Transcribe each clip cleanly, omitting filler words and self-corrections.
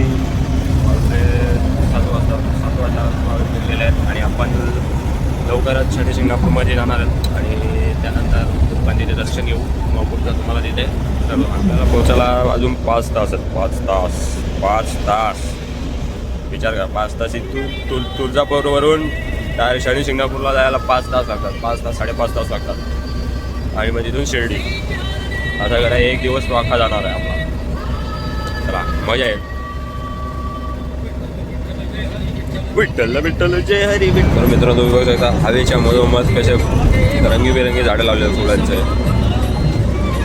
किती 7 वाजता गेलेले आहेत आणि आपण लवकरच शनी शिंगणापूरमध्ये जाणार आहेत आणि त्यानंतर आपण तिथे दर्शन घेऊ. मग पुढचं तुम्हाला तिथे तर आपल्याला पोहोचायला अजून 5 तास आहेत. 5 तास विचार करा. 5 तास इथून तुळजापूरवरून डायरेक्ट शनी शिंगणापूरला जायला 5 तास लागतात. 5 तास 5.5 तास लागतात आणि मग तिथून शिर्डी. आता करा 1 दिवस वाखा जाणार आहे आपला. चला मजा येईल. विठ्ठल जय हरी विठ्ठल. मित्रांनो तुम्ही बघू शकता हवेच्या मधोमध कसे रंगीबेरंगी झाडं लावले फुलांचे.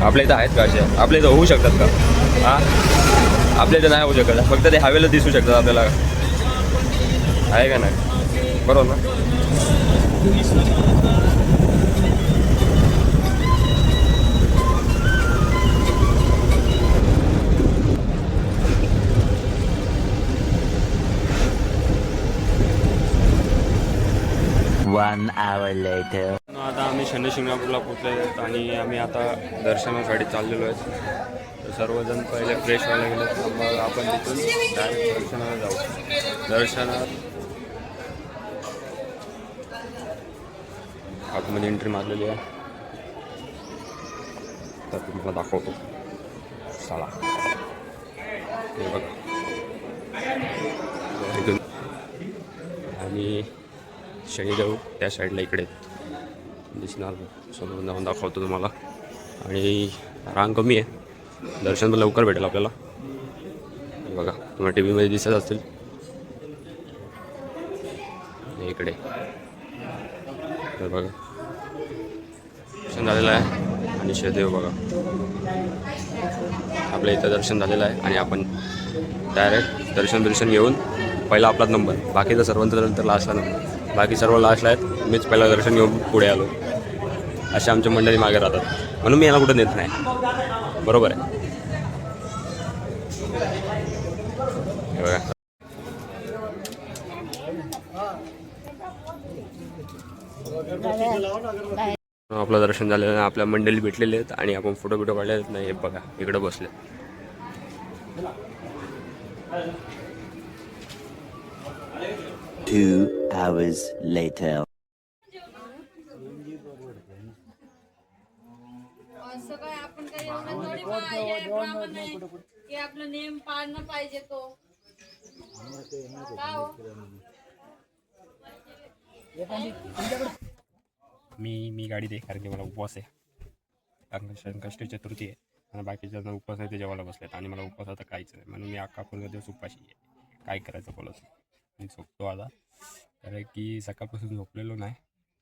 आपल्या इथं आहेत का असे? आपल्या इथं होऊ शकतात का? हां आपल्या इथं नाही होऊ शकत. फक्त ते हवेला दिसू शकतात आपल्याला. आहे का नाही? बरोबर ना? 1 hour later. आता आम्ही शनी शिंगणापूरला पोहोचलो आणि आम्ही आता दर्शनासाठी चाललेलो आहेत. तर सर्वजण पहिले फ्रेश व्हायला गेलो. मग आपण तिथून डायरेक्ट दर्शनाला जाऊ. दर्शनात आतमध्ये एंट्री मारलेली आहे. तर तुम्हाला दाखवतो. चला हे बघा. आणि शनिदेव त्या साईडला इकडे दिसणार. समोरून जाऊन दाखवतो तुम्हाला. आणि रांग कमी आहे. दर्शन पण लवकर भेटेल आपल्याला. बघा तुम्हाला टी व्हीमध्ये दिसत असतील इकडे. तर बघा दर्शन झालेलं आहे आणि शनिदेव बघा आपल्या इथं दर्शन झालेलं आहे. आणि आपण डायरेक्ट दर्शन घेऊन पहिला आपलाच नंबर. बाकीचं सर्वांचं नंतर लास्टला नंबर. बाकी सर्व लास्टला आहेत. मीच पहिला दर्शन घेऊन पुढे आलो. असे आमच्या मंडळी मागे राहतात म्हणून मी याला कुठं नेत नाही. बरोबर आहे. बघा आपलं दर्शन झालेलं आहे. आपल्या मंडळी भेटलेले आहेत आणि आपण फोटो काढले आहेत. नाही हे बघा इकडं बसले. 2 hours later. असं काय आपण काही एवढं थोडी ब्राह्मण आहे की आपलं नियम पाळणं पाहिजे तो. का हो? मी गाडी दे कारण की मला उपवास आहे. कारण संकष्टी चतुर्थी आहे आणि बाकीच्या उपवास आहे ते जेवायला बसलेत आणि मला उपवास आता काहीच नाही. म्हणून मी अख्खा पूर्ण दिवस उपाशी आहे. काय करायचं बोलत मी झोपतो आता. कारण की सकाळपासून झोपलेलो नाही.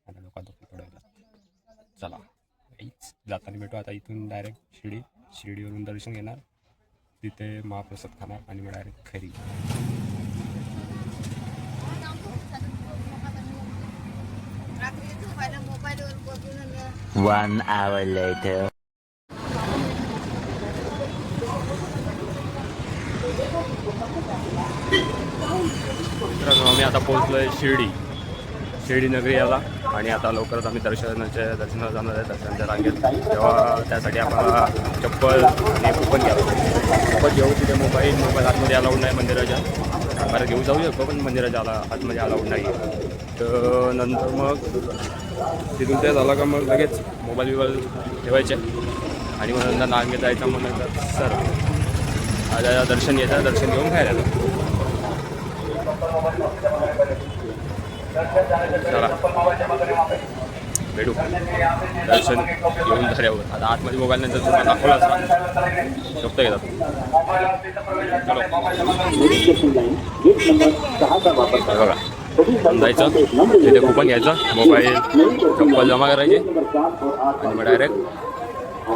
आता लोकांना झोपतो थोड्या वेळात. चला जाताना भेटू. आता इथून डायरेक्ट शिर्डीवरून दर्शन घेणार. तिथे महाप्रसाद खाणार आणि मग डायरेक्ट खरी. 1 hour later. आम्ही आता पोहोचलो आहे शिर्डी नगरी याला. आणि आता लवकरच आम्ही दर्शनाला जाणार आहे. दर्शनाच्या रांगेत तेव्हा त्यासाठी आम्हाला चप्पल आणि कुपन घ्यावं. कुपन घेऊ. तिथे मोबाईल आतमध्ये अलाउड नाही मंदिराच्या. बरं घेऊ जाऊ शकतो पण मंदिराच्या आतमध्ये अलाउड नाही. तर नंतर मग तिथून ते झालं का मग लगेच मोबाईल ठेवायचे आणि मग नंतर रांगेत जायचं. मग नंतर आता दर्शन घ्यायचं. दर्शन घेऊन खायला चला भेटू. दर्शन घेऊन झाल्यावर आता आतमध्ये मोबाईल नंतर तुम्हाला दाखवला असता शोधता येतात. बघा जायचं तिथे कुपन घ्यायचं. मोबाईल चप्पल जमा करायची आणि मग डायरेक्ट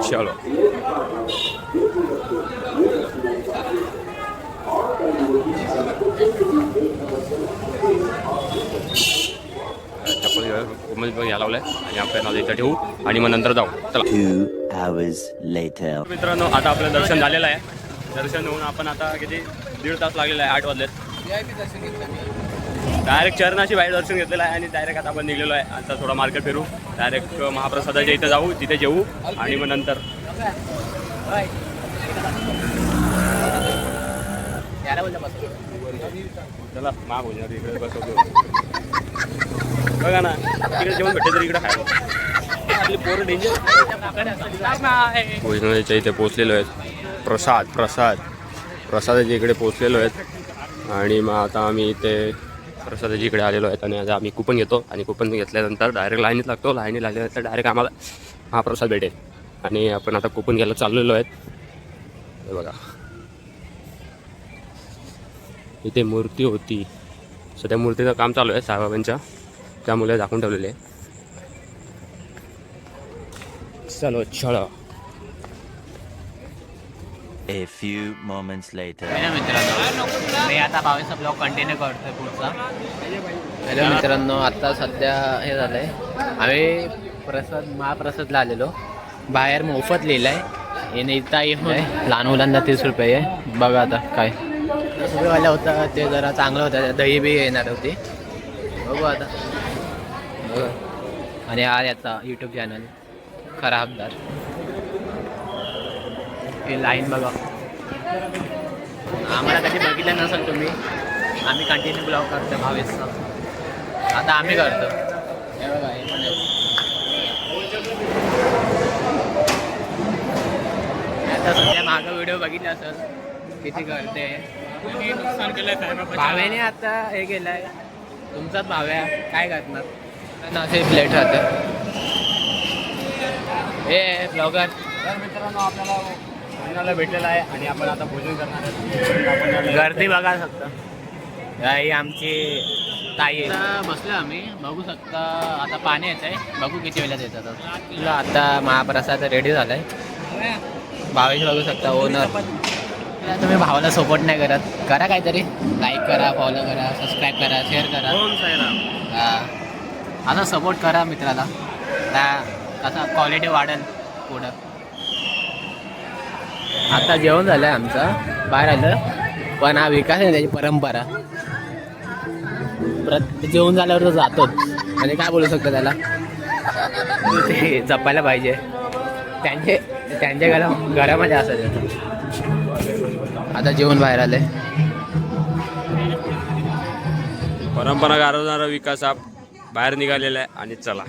चलो. चप्पल घ्यायला लावलंय आणि आपल्याला इथं ठेवू आणि मग नंतर जाऊ. चला 2 hours later. मित्रांनो आता आपलं दर्शन झालेलं आहे. दर्शन होऊन आपण आता किती 1.5 तास लागलेला आहे. 8 वाजलेत. डायरेक्ट चरणाची बाहेर दर्शन घेतलेलं आहे आणि डायरेक्ट आता आपण निघलेलो आहे. आता थोडा मार्केट फिरू. डायरेक्ट महाप्रसादाच्या इथं जाऊ. तिथे जेवू आणि मग नंतर चला माग भोजनात इकडे बसवतो. बघा ना तिकडे जेवण भेटते तर इकडे खायला आपली पोरं डेंजर. भोजनाच्या इथे पोचलेलो आहेत. प्रसादाच्या इकडे पोचलेलो आहेत आणि मग आता आम्ही इथे प्रसादाच्या इकडे आलेलो आहेत आणि आता आम्ही कुपन घेतो आणि कुपन घेतल्यानंतर डायरेक्ट लाईनीत लागतो. लाईनीत लागल्यानंतर डायरेक्ट आम्हाला हा प्रसाद भेटेल आणि आपण आता कुपन घ्यायला चाललेलो आहेत. हे बघा इथे मूर्ती होती. सध्या मूर्तीचं काम चालू आहे साईबाबांच्या, त्यामुळे दाखवून ठेवलेले आहे. चलो चलो. A few moments later. Hello मित्रांनो, मी आता 22चा ब्लॉग कंटिन्यू करतोय पुढचा. हॅलो मित्रांनो, आता सध्या हे झालं आहे, आम्ही महाप्रसादला आलेलो. बाहेर मोफत लिहिलं आहे, येणे इथं येऊन लहान मुलांना 30 रुपये आहे. बघा आता काय सगळंवालं होतं ते जरा चांगलं होतं. दही बी येणार होती, बघू आता. आणि हा याचा यूट्यूब चॅनल खराबदार. हे लाईन बघा, आम्हाला कधी बघितलं नसेल तुम्ही. आम्ही कंटिन्यू ब्लॉग करतो 22चा. आता आम्ही करतो. हे बघा हे पण आहे. आता सध्या मागं व्हिडिओ बघितला असेल किती करते. नुकसान केलं भाव्याने आता हे केलं आहे. तुमचाच भाव्या काय करणार ना, असे प्लेट राहते. हे ब्लॉगर तर मित्रांनो आपल्याला भेटलेला आहे आणि आपण आता भोजन करणार आहे. गर्दी बघा शकता. ही आमची ताई आहे. बसलो आम्ही, बघू शकता. आता पाणी येत आहे, बघू किती वेळात येतात. आता महाप्रसाद रेडी झाला आहे. भावेश बघू शकता ओनर. तुम्ही भावाला सपोर्ट नाही करत, करा काहीतरी. लाईक करा, फॉलो करा, सबस्क्राईब करा, शेअर करा. आता सपोर्ट करा मित्राला. कसा क्वालिटी वाढेल पुढं. आता जेवण झालं आहे आमचं, बाहेर आलं. पण हा विकास आहे त्याची परंपरा. जेवण झाल्यावर तो जातोच. म्हणजे काय बोलू शकतो त्याला, ते जपायला पाहिजे. त्यांच्या घरामध्ये असायचं. आता जेवण बाहेर आले. परंपरा गाजवणारा विकास हा बाहेर निघालेला आहे. आणि चला,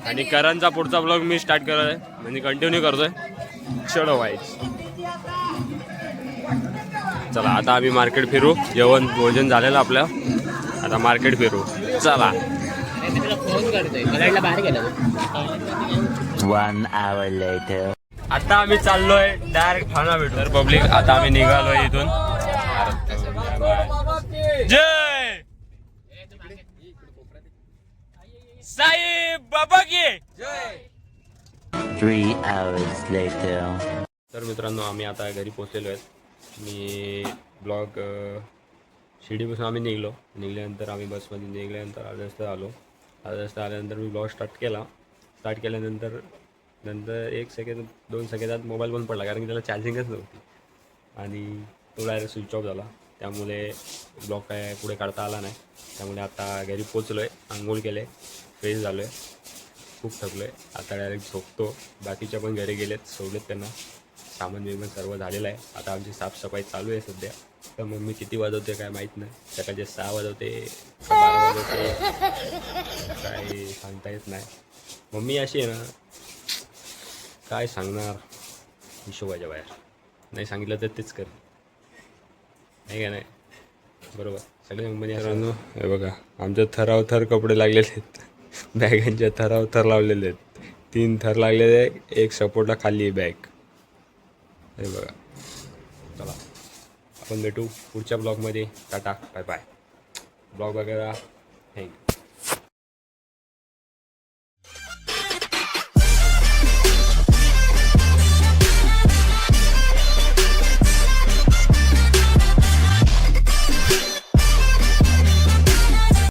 आणि करणचा पुढचा ब्लॉग मी स्टार्ट करत आहे, म्हणजे कंटिन्यू करतोय. चलो वाईज. चला आता आम्ही मार्केट फिरू. जेवण भोजन झालेलं आपलं, आता मार्केट फिरू. चला. मी तुला फोन करतोय, मला बाहेर गेला. 1 hour later. आता आम्ही चाललोय डायरेक्ट ठाणा भेटू. तर पब्लिक आता आम्ही निघालोय इथून. जय साई बाबा की जय. 3 hours later. तर मित्रांनो आम्ही आता घरी पोहोचलेलो आहेत. मी ब्लॉग शिर्डीपासून आम्ही निघल्यानंतर आम्ही बसमध्ये निघल्यानंतर अर्धा रस्ता आल्यानंतर मी ब्लॉग स्टार्ट केल्यानंतर 1 सेकंद 2 सेकंदात मोबाईल बंद पडला, कारण की त्याला चार्जिंगच नव्हती आणि तो डायरेक्ट स्विच ऑफ झाला. त्यामुळे ब्लॉग काय पुढे काढता आला नाही. त्यामुळे आता घरी पोचलो आहे, आंघोळ केले, फ्रेश झालो आहे, खूप थकलो आहे. आता डायरेक्ट झोपतो. बाकीच्या पण घरी गेलेत, सोडलेत त्यांना. सामान बिमान सर्व झालेलं आहे. आता आमची साफसफाई चालू आहे सध्या. तर मम्मी किती वाजवते काय माहीत नाही. सकाळचे 6 वाजवते, 12 वाजवते, काय सांगता येत नाही. मम्मी अशी आहे ना, काय सांगणार, हिशोबाच्या बाहेर. नाही सांगितलं तर तेच कर, नाही का नाही. बरोबर सगळे मम्मी. हे बघा आमच्या थराव थर कपडे लागलेले आहेत. बॅगांच्या थराव थर लावलेले आहेत. 3 थर लागलेले आहे, एक सपोर्टला खाली आहे बॅग. हे बघा. चला आपण भेटू पुढच्या ब्लॉगमध्ये. Tata bye bye. ब्लॉग वगैरे थँक्यू.